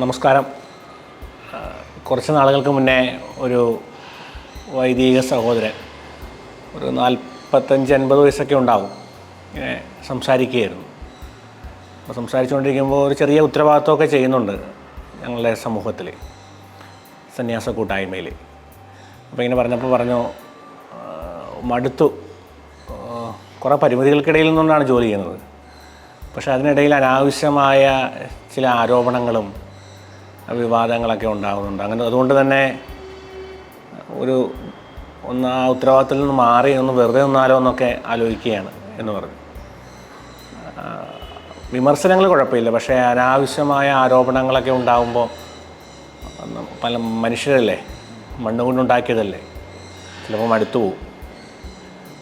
നമസ്കാരം. കുറച്ച് നാളുകൾക്ക് മുന്നേ ഒരു വൈദിക സഹോദരൻ, ഒരു 45-50 വയസ്സൊക്കെ ഉണ്ടാവും, ഇങ്ങനെ സംസാരിക്കുകയായിരുന്നു. അപ്പോൾ സംസാരിച്ചുകൊണ്ടിരിക്കുമ്പോൾ ഒരു ചെറിയ ഉത്തരവാദിത്വമൊക്കെ ചെയ്യുന്നുണ്ട് ഞങ്ങളുടെ സമൂഹത്തിൽ, സന്യാസ കൂട്ടായ്മയിൽ. അപ്പോൾ ഇങ്ങനെ പറഞ്ഞു മടുത്തു, കുറേ പരിമിതികൾക്കിടയിൽ നിന്നുകൊണ്ടാണ് ജോലി ചെയ്യുന്നത്. പക്ഷേ അതിനിടയിൽ അനാവശ്യമായ ചില ആരോപണങ്ങളും വിവാദങ്ങളൊക്കെ ഉണ്ടാകുന്നുണ്ട്. അതുകൊണ്ട് തന്നെ ആ ഉത്തരവാദിത്തത്തിൽ നിന്ന് മാറി വെറുതെ നിന്നാലോ എന്നൊക്കെ ആലോചിക്കുകയാണ് എന്ന് പറഞ്ഞു. വിമർശനങ്ങൾ കുഴപ്പമില്ല, പക്ഷേ അനാവശ്യമായ ആരോപണങ്ങളൊക്കെ ഉണ്ടാകുമ്പോൾ പല മനുഷ്യരല്ലേ, മണ്ണ് കൊണ്ടുണ്ടാക്കിയതല്ലേ, ചിലപ്പോൾ മടുത്തു പോവും.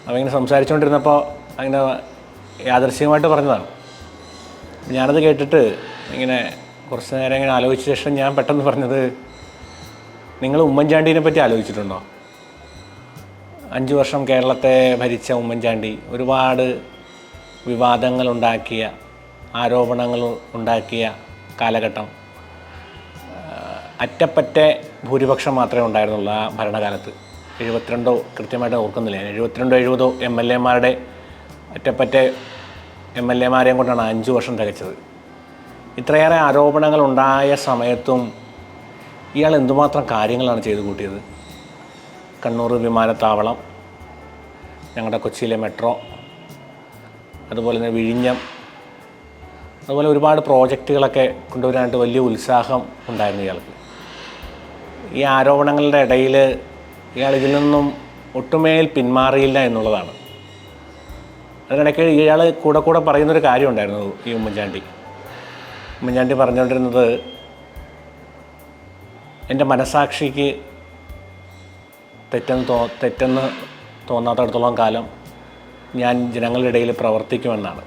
അപ്പോൾ ഇങ്ങനെ സംസാരിച്ചുകൊണ്ടിരുന്നപ്പോൾ അങ്ങനെ യാദൃശ്ചികമായിട്ട് പറഞ്ഞതാണ്. ഞാനത് കേട്ടിട്ട് ഇങ്ങനെ കുറച്ച് നേരം ഇങ്ങനെ ആലോചിച്ച ശേഷം ഞാൻ പെട്ടെന്ന് പറഞ്ഞത്, നിങ്ങൾ ഉമ്മൻചാണ്ടീനെ പറ്റി ആലോചിച്ചിട്ടുണ്ടോ? 5 വർഷം കേരളത്തെ ഭരിച്ച ഉമ്മൻചാണ്ടി ഒരുപാട് വിവാദങ്ങളുണ്ടാക്കിയ, ആരോപണങ്ങൾ ഉണ്ടാക്കിയ കാലഘട്ടം. അറ്റപ്പറ്റ ഭൂരിപക്ഷം മാത്രമേ ഉണ്ടായിരുന്നുള്ളൂ ആ ഭരണകാലത്ത്. 72 കൃത്യമായിട്ട് ഓർക്കുന്നില്ല, 72-70 MLA-മാരുടെ അറ്റപ്പറ്റ MLA-മാരെയും കൊണ്ടാണ് 5 വർഷം തികച്ചത്. ഇത്രയേറെ ആരോപണങ്ങൾ ഉണ്ടായ സമയത്തും ഇയാൾ എന്തുമാത്രം കാര്യങ്ങളാണ് ചെയ്തു കൂട്ടിയത്. കണ്ണൂർ വിമാനത്താവളം, ഞങ്ങളുടെ കൊച്ചിയിലെ മെട്രോ, അതുപോലെ തന്നെ വിഴിഞ്ഞം, അതുപോലെ ഒരുപാട് പ്രോജക്റ്റുകളൊക്കെ കൊണ്ടുവരാനായിട്ട് വലിയ ഉത്സാഹം ഉണ്ടായിരുന്നു ഇയാൾക്ക്. ഈ ആരോപണങ്ങളുടെ ഇടയിൽ ഇയാൾ ഇതിൽ നിന്നും ഒട്ടുമേൽ പിന്മാറിയില്ല എന്നുള്ളതാണ്. അതിനിടയ്ക്ക് ഇയാൾ കൂടെ പറയുന്നൊരു കാര്യം ഉണ്ടായിരുന്നു. ഈ ഉമ്മൻചാണ്ടി പറഞ്ഞുകൊണ്ടിരുന്നത്, എൻ്റെ മനസാക്ഷിക്ക് തെറ്റെന്ന് തോന്നാത്തടത്തോളം കാലം ഞാൻ ജനങ്ങളുടെ ഇടയിൽ പ്രവർത്തിക്കുമെന്നാണ്.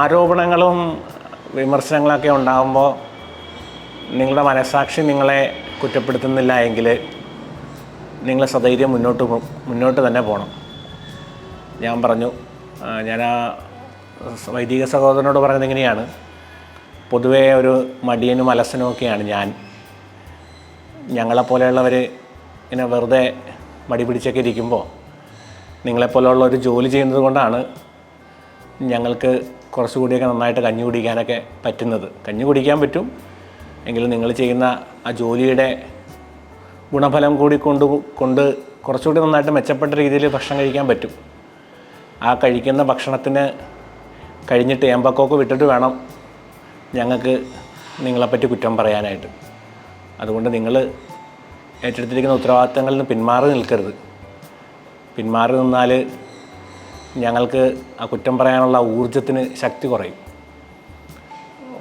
ആരോപണങ്ങളും വിമർശനങ്ങളൊക്കെ ഉണ്ടാകുമ്പോൾ നിങ്ങളുടെ മനസാക്ഷി നിങ്ങളെ കുറ്റപ്പെടുത്തുന്നില്ല എങ്കിൽ നിങ്ങൾ സധൈര്യം മുന്നോട്ട് തന്നെ പോകണം. ഞാൻ പറഞ്ഞു, ഞാൻ ആ വൈദിക സഹോദരനോട് പറയുന്നത് എങ്ങനെയാണ്, പൊതുവേ ഒരു മടിയനും അലസനും ഒക്കെയാണ് ഞാൻ. ഞങ്ങളെപ്പോലെയുള്ളവർ ഇങ്ങനെ വെറുതെ മടി പിടിച്ചൊക്കെ ഇരിക്കുമ്പോൾ നിങ്ങളെപ്പോലെയുള്ളവർ ജോലി ചെയ്യുന്നത് കൊണ്ടാണ് ഞങ്ങൾക്ക് കുറച്ചുകൂടിയൊക്കെ നന്നായിട്ട് കഞ്ഞി കുടിക്കാനൊക്കെ പറ്റുന്നത്. കഞ്ഞി കുടിക്കാൻ പറ്റും എങ്കിലും നിങ്ങൾ ചെയ്യുന്ന ആ ജോലിയുടെ ഗുണഫലം കൂടി കൊണ്ട് കുറച്ചുകൂടി നന്നായിട്ട് മെച്ചപ്പെട്ട രീതിയിൽ ഭക്ഷണം കഴിക്കാൻ പറ്റും. ആ കഴിക്കുന്ന ഭക്ഷണത്തിന് കഴിഞ്ഞിട്ട് ഏമ്പക്കോക്ക് വിട്ടിട്ട് വേണം ഞങ്ങൾക്ക് നിങ്ങളെപ്പറ്റി കുറ്റം പറയാനായിട്ട്. അതുകൊണ്ട് നിങ്ങൾ ഏറ്റെടുത്തിരിക്കുന്ന ഉത്തരവാദിത്തങ്ങളിൽ നിന്ന് പിന്മാറി നിൽക്കരുത്. പിന്മാറി നിന്നാൽ ഞങ്ങൾക്ക് ആ കുറ്റം പറയാനുള്ള ഊർജ്ജത്തിന് ശക്തി കുറയും.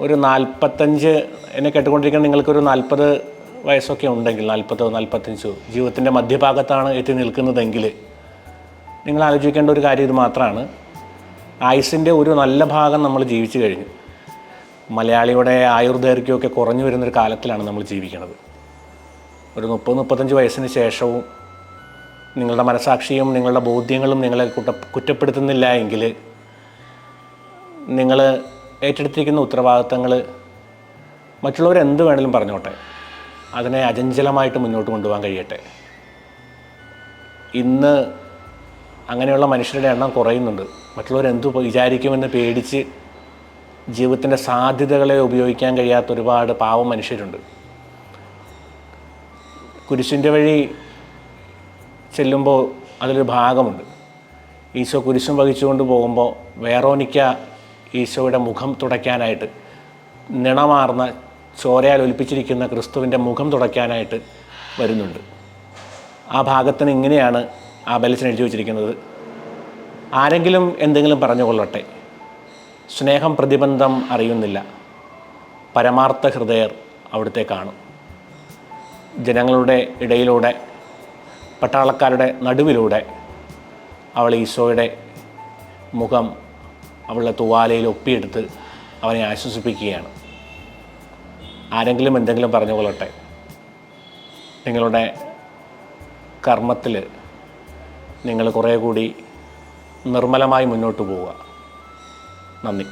ഒരു 45 എന്നെ കേട്ടുകൊണ്ടിരിക്കുന്ന നിങ്ങൾക്കൊരു 40 വയസ്സൊക്കെ ഉണ്ടെങ്കിൽ, 40-45 ജീവിതത്തിൻ്റെ മധ്യഭാഗത്താണ് എത്തി നിൽക്കുന്നതെങ്കിൽ നിങ്ങൾ ആലോചിക്കേണ്ട ഒരു കാര്യം ഇത് മാത്രമാണ്. ആയുസ്സിൻ്റെ ഒരു നല്ല ഭാഗം നമ്മൾ ജീവിച്ചു കഴിഞ്ഞു. മലയാളിയുടെ ആയുർദൈർഘ്യമൊക്കെ കുറഞ്ഞു വരുന്നൊരു കാലത്തിലാണ് നമ്മൾ ജീവിക്കുന്നത്. ഒരു 30-35 വയസ്സിന് ശേഷവും നിങ്ങളുടെ മനസാക്ഷിയും നിങ്ങളുടെ ബോധ്യങ്ങളും നിങ്ങളെ കുറ്റപ്പെടുത്തുന്നില്ല എങ്കിൽ നിങ്ങൾ ഏറ്റെടുത്തിരിക്കുന്ന ഉത്തരവാദിത്തങ്ങൾ മറ്റുള്ളവരെന്ത് വേണമെങ്കിലും പറഞ്ഞോട്ടെ, അതിനെ അചഞ്ചലമായിട്ട് മുന്നോട്ട് കൊണ്ടുപോകാൻ കഴിയട്ടെ. ഇന്ന് അങ്ങനെയുള്ള മനുഷ്യരുടെ എണ്ണം കുറയുന്നുണ്ട്. മറ്റുള്ളവരെന്തു വിചാരിക്കുമെന്ന് പേടിച്ച് ജീവിതത്തിൻ്റെ സാധ്യതകളെ ഉപയോഗിക്കാൻ കഴിയാത്ത ഒരുപാട് പാവം മനുഷ്യരുണ്ട്. കുരിശിൻ്റെ വഴി ചെല്ലുമ്പോൾ അതിലൊരു ഭാഗമുണ്ട്. ഈശോ കുരിശും വഹിച്ചുകൊണ്ട് പോകുമ്പോൾ വേറോനിക്ക ഈശോയുടെ മുഖം തുടയ്ക്കാനായിട്ട്, നിണമാർന്ന ചോരയാൽ ഒലിപ്പിച്ചിരിക്കുന്ന ക്രിസ്തുവിൻ്റെ മുഖം തുടയ്ക്കാനായിട്ട് വരുന്നുണ്ട്. ആ ഭാഗത്തിന് ഇങ്ങനെയാണ് ആ ബലച്ചൻ എഴുതി വച്ചിരിക്കുന്നത്, ആരെങ്കിലും എന്തെങ്കിലും പറഞ്ഞുകൊള്ളട്ടെ, സ്നേഹം പ്രതിബന്ധം അറിയുന്നില്ല, പരമാർത്ഥ ഹൃദയർ അവിടുത്തെ കാണും. ജനങ്ങളുടെ ഇടയിലൂടെ, പട്ടാളക്കാരുടെ നടുവിലൂടെ അവൾ ഈശോയുടെ മുഖം അവളുടെ തുവാലയിൽ ഒപ്പിയെടുത്ത് അവനെ ആശ്വസിപ്പിക്കുകയാണ്. ആരെങ്കിലും എന്തെങ്കിലും പറഞ്ഞുകൊള്ളട്ടെ, നിങ്ങളുടെ കർമ്മത്തിൽ നിങ്ങൾ കുറേ കൂടി നിർമ്മലമായി മുന്നോട്ട് പോവുക. നന്ദി.